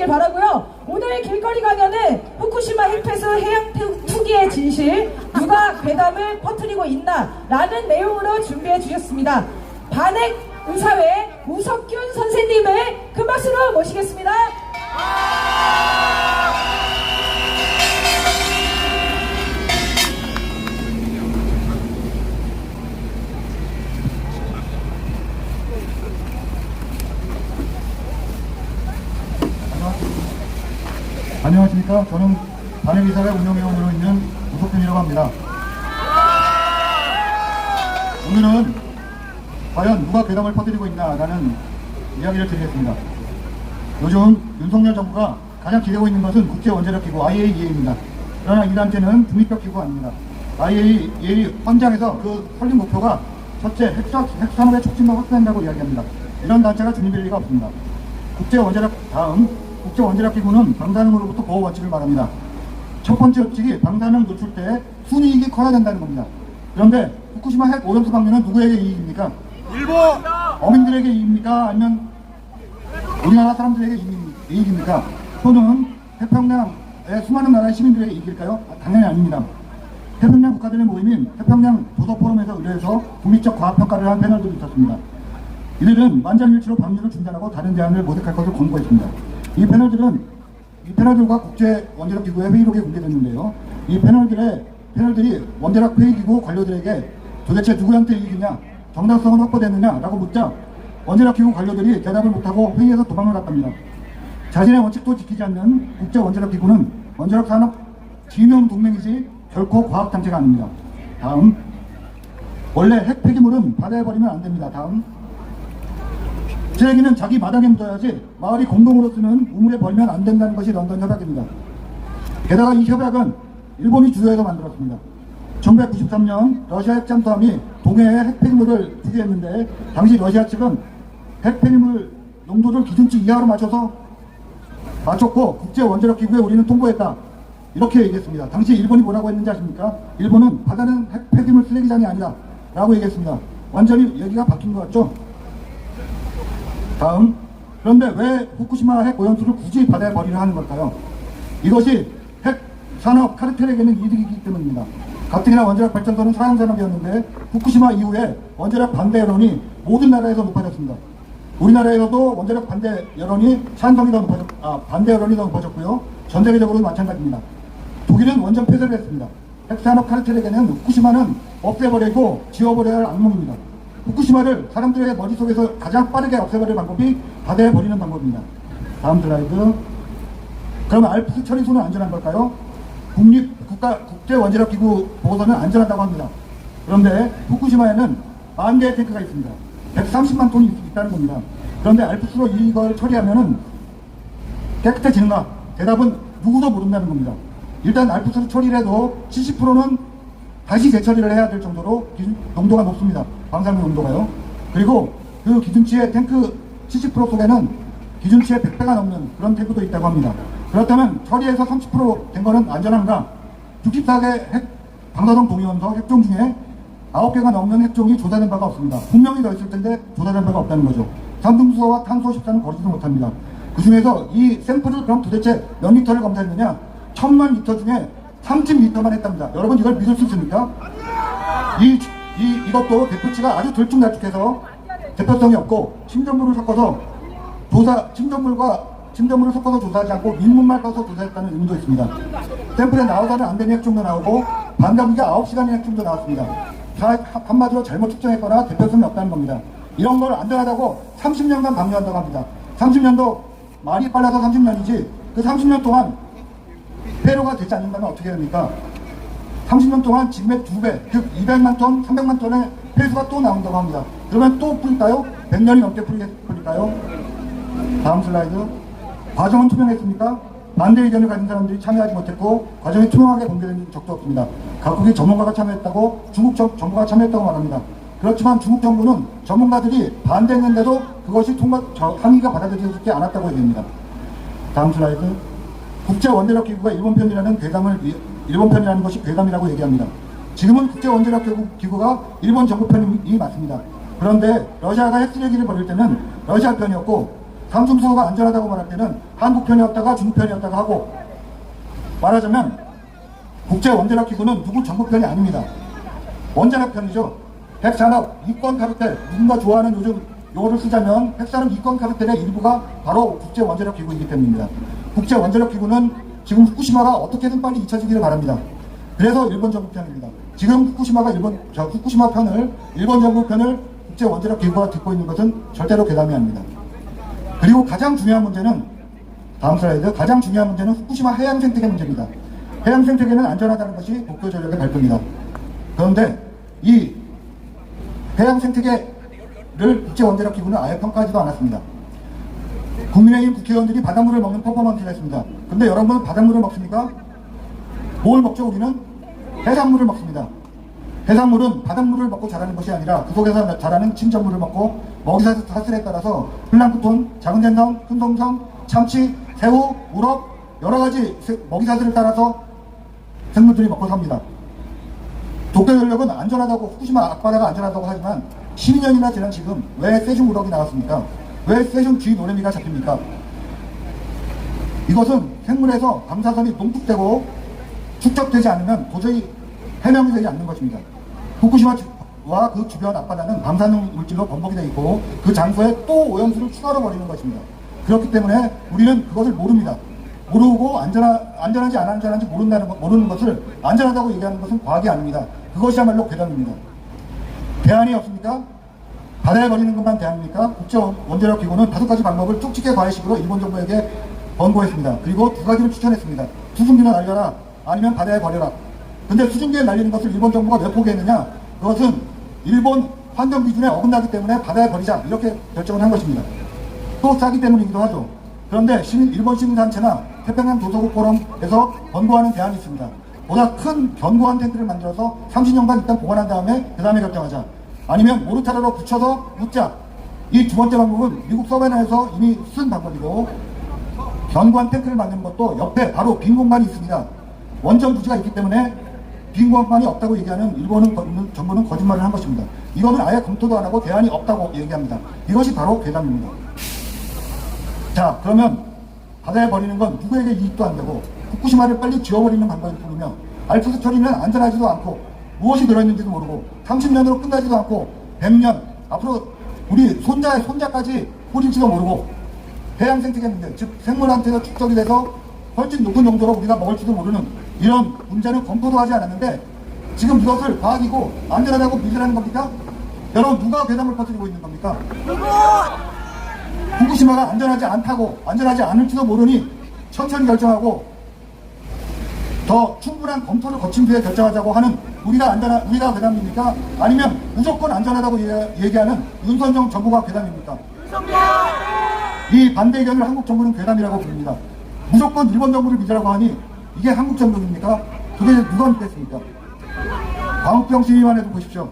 주시길 바라고요. 오늘 길거리 강연은 후쿠시마 핵폐수 해양 투기의 진실, 누가 괴담을 퍼뜨리고 있나 라는 내용으로 준비해 주셨습니다. 반핵 의사회 우석균 선생님을 큰 박수로 모시겠습니다. 안녕하십니까. 저는 반핵이사회 운영위원으로 있는 우석균이라고 합니다. 오늘은 과연 누가 괴담을 퍼뜨리고 있나라는 이야기를 드리겠습니다. 요즘 윤석열 정부가 가장 기대고 있는 것은 국제원자력기구 IAEA입니다. 그러나 이 단체는 중립적 기구가 아닙니다. IAEA 헌장에서 그 설립 목표가 첫째, 핵산업의 촉진과 확대한다고 이야기합니다. 이런 단체가 중립일 리가 없습니다. 국제원자력기구는 방사능으로부터 보호 원칙을 말합니다. 첫 번째 원칙이 방사능 노출 때 순이익이 커야 된다는 겁니다. 그런데 후쿠시마 핵 오염수 방류는 누구에게 이익입니까? 일본! 어민들에게 이익입니까? 아니면 우리나라 사람들에게 이익입니까? 또는 태평양의 수많은 나라의 시민들에게 이익일까요? 당연히 아닙니다. 태평양 국가들의 모임인 태평양 도서포럼에서 의뢰해서 국립적 과학평가를 한 패널들이 있었습니다. 이들은 만장일치로 방류를 중단하고 다른 대안을 모색할 것을 권고했습니다. 이 패널들과 국제원자력기구의 회의록이 공개됐는데요. 이 패널들이 원자력 회의기구 관료들에게 도대체 누구한테 이익이냐, 정당성은 확보됐느냐라고 묻자 원자력기구 관료들이 대답을 못하고 회의에서 도망을 갔답니다. 자신의 원칙도 지키지 않는 국제원자력기구는 원자력산업 진흥동맹이지 결코 과학단체가 아닙니다. 다음, 원래 핵 폐기물은 바다에 버리면 안 됩니다. 다음, 쓰레기는 자기 마당에 묻어야지 마을이 공동으로 쓰는 우물에 버리면 안 된다는 것이 런던 협약입니다. 게다가 이 협약은 일본이 주도해서 만들었습니다. 1993년 러시아 핵잠수함이 동해에 핵폐기물을 투기했는데 당시 러시아 측은 핵폐기물 농도를 기준치 이하로 맞췄고 국제원자력기구에 우리는 통보했다. 이렇게 얘기했습니다. 당시 일본이 뭐라고 했는지 아십니까? 일본은 바다는 핵폐기물 쓰레기장이 아니다 라고 얘기했습니다. 완전히 얘기가 바뀐 것 같죠? 다음, 그런데 왜 후쿠시마 핵 오염수를 굳이 바다에 버리려 하는 걸까요? 이것이 핵 산업 카르텔에게는 이득이기 때문입니다. 가뜩이나 원자력 발전소는 사양산업이었는데 후쿠시마 이후에 원자력 반대 여론이 모든 나라에서 높아졌습니다. 우리나라에서도 원자력 반대 여론이 반대 여론이 더 높아졌고요. 전 세계적으로도 마찬가지입니다. 독일은 원전 폐쇄를 했습니다. 핵산업 카르텔에게는 후쿠시마는 없애버리고 지워버려야 할 악몽입니다. 후쿠시마를 사람들의 머릿속에서 가장 빠르게 없애버릴 방법이 바다에 버리는 방법입니다. 다음 슬라이드. 그러면 알프스 처리소는 안전한 걸까요? 국제원자력기구 보고서는 안전하다고 합니다. 그런데 후쿠시마에는 10,000개의 탱크가 있습니다. 130만 톤이 있다는 겁니다. 그런데 알프스로 이걸 처리하면은 깨끗해지는가? 대답은 누구도 모른다는 겁니다. 일단 알프스로 처리를 해도 70%는 다시 재처리를 해야 될 정도로 농도가 높습니다. 방사능 농도가요. 그리고 그 기준치의 탱크 70% 속에는 기준치의 100배가 넘는 그런 탱크도 있다고 합니다. 그렇다면 처리해서 30% 된 거는 안전한가? 64개 핵 방사성 동위원소 핵종 중에 9개가 넘는 핵종이 조사된 바가 없습니다. 분명히 더 있을 텐데 조사된 바가 없다는 거죠. 삼중수소와 탄소 14는 거리지도 못합니다. 그 중에서 이 샘플을 그럼 도대체 몇 리터를 검사했느냐? 1000만 리터 중에 30리터만 했답니다. 여러분 이걸 믿을 수 있습니까? 이것도 대표치가 아주 들쭉날쭉해서 대표성이 없고 침전물을 섞어서 조사하지 않고 민물만 떠서 조사했다는 의미도 있습니다. 샘플에 나오다는 안 되는 핵종도 나오고 반감기가 9시간의 핵종도 나왔습니다. 한마디로 잘못 측정했거나 대표성이 없다는 겁니다. 이런 걸 안전하다고 30년간 방류한다고 합니다. 30년도 말이 빨라서 30년이지 그 30년 동안 폐로가 되지 않는다면 어떻게 됩니까? 30년 동안 지금의 2배, 즉 200만 톤, 300만 톤의 폐수가 또 나온다고 합니다. 그러면 또 풀릴까요? 100년이 넘게 풀릴까요? 다음 슬라이드. 과정은 투명했습니까? 반대 의견을 가진 사람들이 참여하지 못했고 과정이 투명하게 공개된 적도 없습니다. 각국의 전문가가 참여했다고, 중국 정부가 참여했다고 말합니다. 그렇지만 중국 정부는 전문가들이 반대했는데도 그것이 항의가 받아들여지지 않았다고 얘기합니다. 다음 슬라이드. 국제원자력기구가 일본 편이라는 것이 괴담이라고 얘기합니다. 지금은 국제원자력기구가 일본 정부 편이 맞습니다. 그런데 러시아가 핵쓰레기를 버릴 때는 러시아 편이었고 삼중수호가 안전하다고 말할 때는 한국 편이었다가 중국 편이었다가 하고, 말하자면 국제원자력기구는 누구 정부 편이 아닙니다. 원자력 편이죠. 핵산업, 이권 카르텔, 누군가 좋아하는 요즘 용어를 쓰자면 핵산업 이권 카르텔의 일부가 바로 국제원자력기구이기 때문입니다. 국제원자력기구는 지금 후쿠시마가 어떻게든 빨리 잊혀지기를 바랍니다. 그래서 일본 정부 편입니다. 지금 후쿠시마 편을, 일본 정부 편을 국제원자력기구가 듣고 있는 것은 절대로 괴담이 아닙니다. 그리고 가장 중요한 문제는, 다음 슬라이드, 가장 중요한 문제는 후쿠시마 해양 생태계 문제입니다. 해양 생태계는 안전하다는 것이 도쿄전력의 발표입니다. 그런데 이 해양 생태계를 국제원자력기구는 아예 평가하지도 않았습니다. 국민의힘 국회의원들이 바닷물을 먹는 퍼포먼스를 했습니다. 근데 여러분은 바닷물을 먹습니까? 뭘 먹죠? 우리는 해산물을 먹습니다. 해산물은 바닷물을 먹고 자라는 것이 아니라 그 속에서 자라는 침전물을 먹고 먹이사슬에 따라서 플랑크톤, 작은 젠성, 큰 동성, 참치, 새우, 우럭 여러가지 먹이사슬을 따라서 생물들이 먹고 삽니다. 도쿄전력은 안전하다고, 후쿠시마 앞바다가 안전하다고 하지만 12년이나 지난 지금 왜 세슘 우럭이 나왔습니까? 왜 세슘 G 노래미가 잡힙니까? 이것은 생물에서 방사선이 농축되고 축적되지 않으면 도저히 해명이 되지 않는 것입니다. 후쿠시마와 그 주변 앞바다는 방사능 물질로 범벅이 되어 있고 그 장소에 또 오염수를 추가로 버리는 것입니다. 그렇기 때문에 우리는 그것을 모릅니다. 모르고 안전한지 안 안전한지 모르는 것을 안전하다고 얘기하는 것은 과학이 아닙니다. 그것이야말로 괴담입니다. 대안이 없습니까? 바다에 버리는 것만 대안입니까? 국제원자력기구는 5가지 방법을 쪽집게 과외식으로 일본 정부에게 권고했습니다. 그리고 2가지를 추천했습니다. 수증기는 날려라, 아니면 바다에 버려라. 근데 수증기에 날리는 것을 일본 정부가 왜 포기했느냐? 그것은 일본 환경 기준에 어긋나기 때문에 바다에 버리자, 이렇게 결정을 한 것입니다. 또 싸기 때문이기도 하죠. 그런데 일본 시민단체나 태평양 도서국 포럼에서 권고하는 대안이 있습니다. 보다 큰 견고한 탱크를 만들어서 30년간 일단 보관한 다음에 그 다음에 결정하자. 아니면 모르타르로 붙여서 묻자. 이 두 번째 방법은 미국 서베나에서 이미 쓴 방법이고, 견고한 탱크를 만드는 것도 옆에 바로 빈 공간이 있습니다. 원전 부지가 있기 때문에 빈 공간이 없다고 얘기하는 일본 정부는 거짓말을 한 것입니다. 이거는 아예 검토도 안 하고 대안이 없다고 얘기합니다. 이것이 바로 괴담입니다. 자, 그러면 바다에 버리는 건 누구에게 이익도 안 되고 후쿠시마를 빨리 지워버리는 방법일 뿐이며, 알프스 처리는 안전하지도 않고 무엇이 들어있는지도 모르고 30년으로 끝나지도 않고 100년 앞으로 우리 손자의 손자까지 뿌릴지도 모르고 해양 생태계 문제, 즉 생물한테서 축적이 돼서 훨씬 높은 정도로 우리가 먹을지도 모르는 이런 문제는 검토도 하지 않았는데 지금 이것을 과학이고 안전하다고 믿으라는 겁니까? 여러분, 누가 괴담을 퍼뜨리고 있는 겁니까? 후쿠시마가 안전하지 않다고, 안전하지 않을지도 모르니 천천히 결정하고 더 충분한 검토를 거친 뒤에 결정하자고 하는 우리가 괴담입니까? 아니면 무조건 안전하다고 얘기하는 윤석열 정부가 괴담입니까? 이 반대 의견을 한국 정부는 괴담이라고 부릅니다. 무조건 일본 정부를 믿으라고 하니 이게 한국 정부입니까? 도대체 누가 믿겠습니까? 광우병 시위만 해도 보십시오.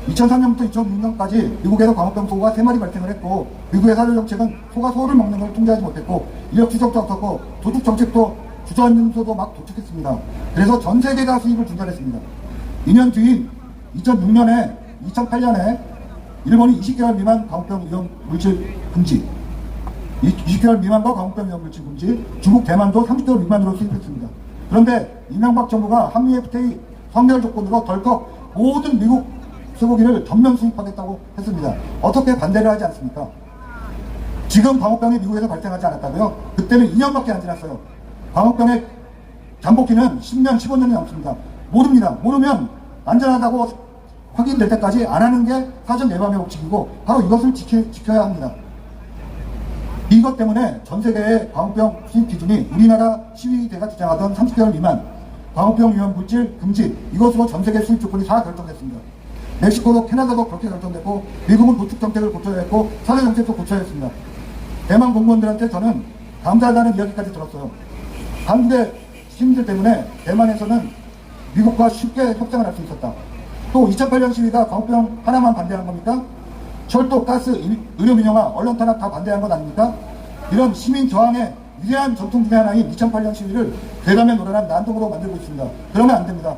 2003년부터 2006년까지 미국에서 광우병 소가 3마리 발생을 했고, 미국의 사료정책은 소가 소를 먹는 걸 통제하지 못했고, 인력 추적도 없었고, 도축 정책도 주저앉음소도 막 도축했습니다. 그래서 전 세계가 수입을 중단했습니다. 2년 뒤인 2006년에 2008년에 일본이 20개월 미만 광우병 위험 물질 금지, 20개월 미만과 광우병 위험 물질 금지, 중국 대만도 30개월 미만으로 수입했습니다. 그런데 이명박 정부가 한미 FTA 선결 조건으로 덜컥 모든 미국 쇠고기를 전면 수입하겠다고 했습니다. 어떻게 반대를 하지 않습니까? 지금 광우병이 미국에서 발생하지 않았다고요? 그때는 2년밖에 안 지났어요. 광우병의 잠복기는 10년, 15년이 넘습니다. 모릅니다. 모르면 안전하다고 확인될 때까지 안 하는 게 사전 예방의 법칙이고 바로 이것을 지켜야 합니다. 이것 때문에 전 세계의 광우병 수입 기준이 우리나라 시위대가 주장하던 30개월 미만 광우병 위험 물질 금지, 이것으로 전 세계 수입 조건이 다 결정됐습니다. 멕시코도 캐나다도 그렇게 결정됐고, 미국은 도축 정책을 고쳐야 했고, 사회 정책도 고쳐야 했습니다. 대만 공무원들한테 저는 감사하다는 이야기까지 들었어요. 한국의 시민들 때문에 대만에서는 미국과 쉽게 협상을 할 수 있었다. 또 2008년 시위가 광우병 하나만 반대한 겁니까? 철도, 가스, 의료민영화, 언론 탄압 다 반대한 것 아닙니까? 이런 시민 저항의 위대한 전통 중의 하나인 2008년 시위를 괴담의 노래란 난동으로 만들고 있습니다. 그러면 안 됩니다.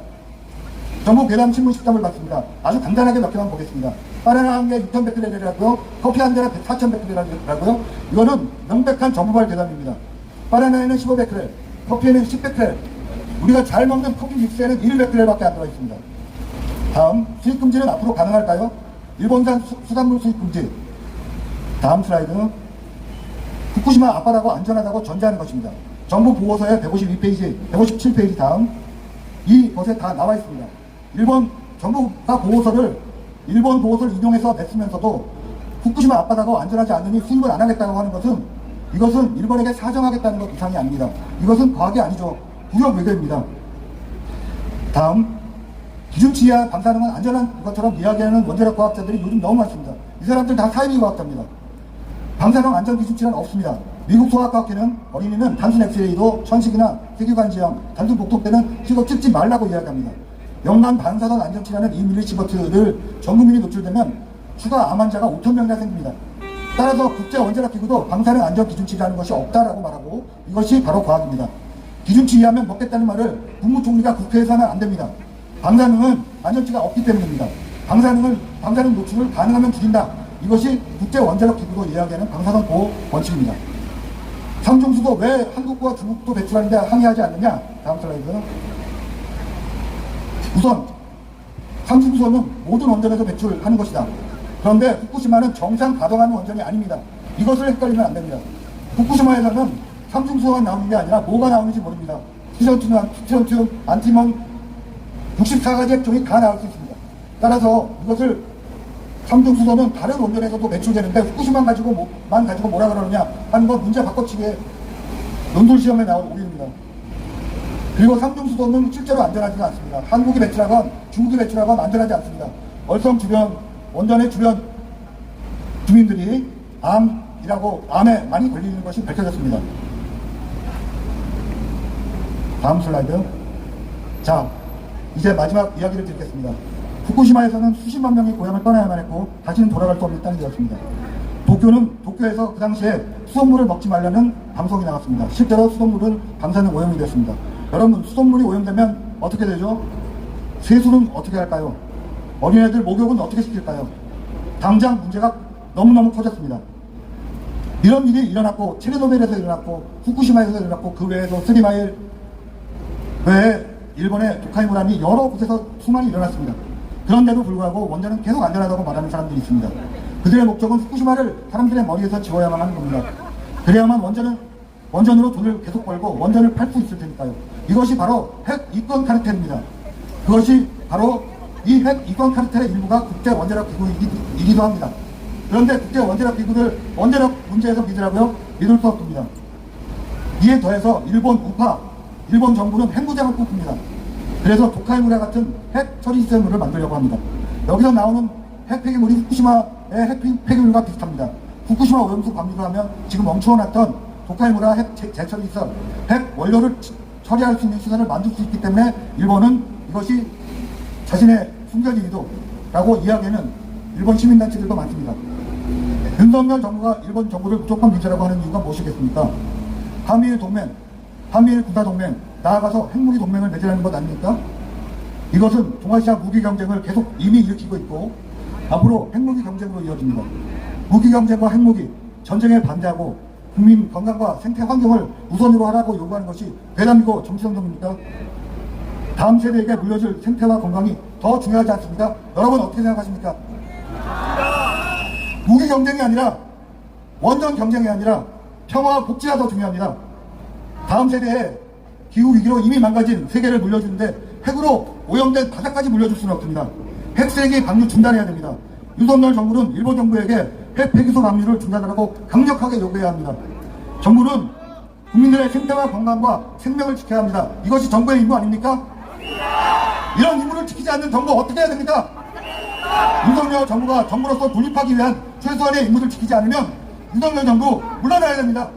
전부 괴담 신문 13을 받습니다. 아주 간단하게 몇 개만 보겠습니다. 바나나 한 개 6,100g이라고요. 커피 한 개는 4,100g이라고요. 이거는 명백한 정부발 괴담입니다. 바나나에는 1500g, 커피에는 1000g. 우리가 잘 먹는 커피 믹스에는 100g밖에 안 들어있습니다. 다음, 수입 금지는 앞으로 가능할까요? 일본산 수산물 수입 금지. 다음 슬라이드. 후쿠시마 앞바다가 안전하다고 전제하는 것입니다. 정부 보고서의 152페이지, 157페이지 다음 이것에 다 나와 있습니다. 일본 정부가 일본 보고서를 인용해서 냈으면서도 후쿠시마 앞바다가 안전하지 않으니 수입을 안 하겠다고 하는 것은 이것은 일본에게 사정하겠다는 것 이상이 아닙니다. 이것은 과학이 아니죠. 무역 외교입니다. 다음, 기준치 이하 방사능은 안전한 것처럼 이야기하는 원자력 과학자들이 요즘 너무 많습니다. 이 사람들 다 사이비 과학자입니다. 방사능 안전 기준치는 없습니다. 미국 소아과학회는 어린이는 단순 엑스레이도 천식이나 세균관 지형, 단순 복통 때는 실컷 찍지 말라고 이야기합니다. 연간 방사선 안전치라는 2mS를 전 국민이 노출되면 추가 암 환자가 5,000명이나 생깁니다. 따라서 국제원자력기구도 방사능 안전 기준치라는 것이 없다라고 말하고 이것이 바로 과학입니다. 기준치 이하면 먹겠다는 말을 국무총리가 국회에서 하면 안 됩니다. 방사능은 안전치가 없기 때문입니다. 방사능 노출을 가능하면 줄인다. 이것이 국제원자력기구도 이야기하는 방사선 보호 원칙입니다. 삼중수도 왜 한국과 중국도 배출하는데 항의하지 않느냐? 다음 슬라이드. 우선 삼중수소는 모든 원전에서 배출하는 것이다. 그런데 후쿠시마는 정상 가동하는 원전이 아닙니다. 이것을 헷갈리면 안 됩니다. 후쿠시마에서는 삼중수소가 나오는 게 아니라 뭐가 나오는지 모릅니다. 트리티움, 안티몬 64가지 핵종이 다 나올 수 있습니다. 따라서 이것을 삼중수소는 다른 원전에서도 배출되는데 후쿠시마만 가지고 뭐라 그러느냐 하는 건 문제 바꿔치기에 논술시험에 나온 오류입니다. 그리고 삼중수소는 실제로 안전하지가 않습니다. 한국이 배출하건 중국이 배출하건 안전하지 않습니다. 월성 주변 원전의 주변 주민들이 암에 많이 걸리는 것이 밝혀졌습니다. 다음 슬라이드. 자, 이제 마지막 이야기를 드리겠습니다. 후쿠시마에서는 수십만 명이 고향을 떠나야만 했고 다시는 돌아갈 수 없는 땅이 되었습니다. 도쿄에서 그 당시에 수돗물을 먹지 말라는 방송이 나왔습니다. 실제로 수돗물은 방사능 오염이 됐습니다. 여러분, 수돗물이 오염되면 어떻게 되죠? 세수는 어떻게 할까요? 어린애들 목욕은 어떻게 시킬까요? 당장 문제가 너무너무 커졌습니다. 이런 일이 일어났고 체르노빌에서 일어났고 후쿠시마에서 일어났고 그 외에도 스리마일 외에 일본의 도카이무라니 여러 곳에서 수많이 일어났습니다. 그런데도 불구하고 원전은 계속 안전하다고 말하는 사람들이 있습니다. 그들의 목적은 후쿠시마를 사람들의 머리에서 지워야만 하는 겁니다. 그래야만 원전으로 돈을 계속 벌고 원전을 팔 수 있을 테니까요. 이것이 바로 핵 이권 카르텔입니다. 그것이 바로 이 핵 이권 카르텔의 일부가 국제 원자력 기구이기도 합니다. 그런데 국제 원자력 기구들 원자력 문제에서 믿으라고요? 믿을 수 없습니다. 이에 더해서 일본 정부는 핵무장을 꿈꿉니다. 그래서 도카이무라 같은 핵 처리 시스템을 만들려고 합니다. 여기서 나오는 핵 폐기물이 후쿠시마의 핵 폐기물과 비슷합니다. 후쿠시마 오염수 방류를 하면 지금 멈추어놨던 도카이무라 핵 재처리 시설, 핵 원료를 처리할 수 있는 시설을 만들 수 있기 때문에 일본은 이것이 자신의 숨겨진이도라고 이야기하는 일본 시민단체들도 많습니다. 윤석열 정부가 일본 정부를 무조건 믿으라고 하는 이유가 무엇이겠습니까? 한미일 동맹, 한미일 군사동맹, 나아가서 핵무기 동맹을 맺으라는 것 아닙니까? 이것은 동아시아 무기 경쟁을 계속 이미 일으키고 있고 앞으로 핵무기 경쟁으로 이어집니다. 무기 경쟁과 핵무기, 전쟁에 반대하고 국민 건강과 생태 환경을 우선으로 하라고 요구하는 것이 괴담이고 정치성동입니까? 다음 세대에게 물려줄 생태와 건강이 더 중요하지 않습니까? 여러분 어떻게 생각하십니까? 무기 경쟁이 아니라 원전 경쟁이 아니라 평화와 복지가 더 중요합니다. 다음 세대에 기후위기로 이미 망가진 세계를 물려주는데 핵으로 오염된 바닥까지 물려줄 수는 없습니다. 핵쓰레기 방류 중단해야 됩니다. 윤석열 정부는 일본 정부에게 핵 폐기소 방류를 중단하라고 강력하게 요구해야 합니다. 정부는 국민들의 생태와 건강과 생명을 지켜야 합니다. 이것이 정부의 임무 아닙니까? 이런 임무를 지키지 않는 정부 어떻게 해야 됩니까? 윤석열 정부가 정부로서 독립하기 위한 최소한의 임무를 지키지 않으면 윤석열 정부 물러나야 됩니다.